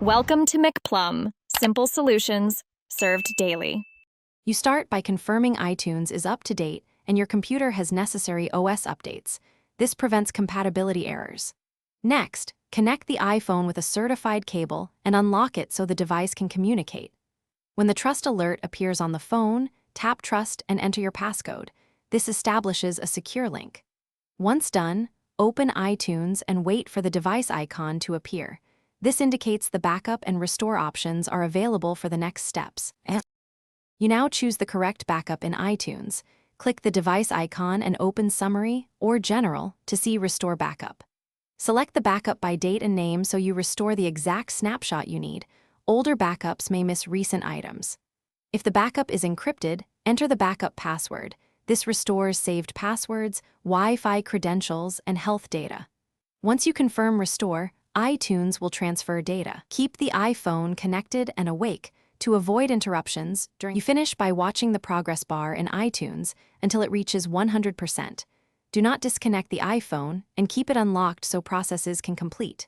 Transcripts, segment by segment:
Welcome to McPlum, simple solutions served daily. You start by confirming iTunes is up to date and your computer has necessary OS updates. This prevents compatibility errors. Next, connect the iPhone with a certified cable and unlock it so the device can communicate. When the Trust alert appears on the phone, tap Trust and enter your passcode. This establishes a secure link. Once done, open iTunes and wait for the device icon to appear. This indicates the backup and restore options are available for the next steps. You now choose the correct backup in iTunes. Click the device icon and open Summary or General to see Restore Backup. Select the backup by date and name so you restore the exact snapshot you need. Older backups may miss recent items. If the backup is encrypted, enter the backup password. This restores saved passwords, Wi-Fi credentials, and health data. Once you confirm Restore, iTunes will transfer data. Keep the iPhone connected and awake to avoid interruptions during. You finish by watching the progress bar in iTunes until it reaches 100%. Do not disconnect the iPhone and keep it unlocked so processes can complete.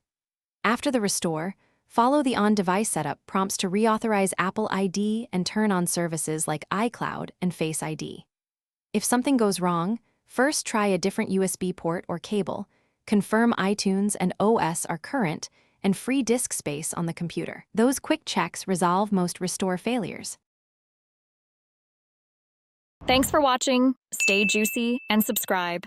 After the restore, follow the on-device setup prompts to reauthorize Apple ID and turn on services like iCloud and Face ID. If something goes wrong, first try a different USB port or cable. Confirm iTunes and OS are current, and free disk space on the computer. Those quick checks resolve most restore failures. Thanks for watching. Stay juicy and subscribe.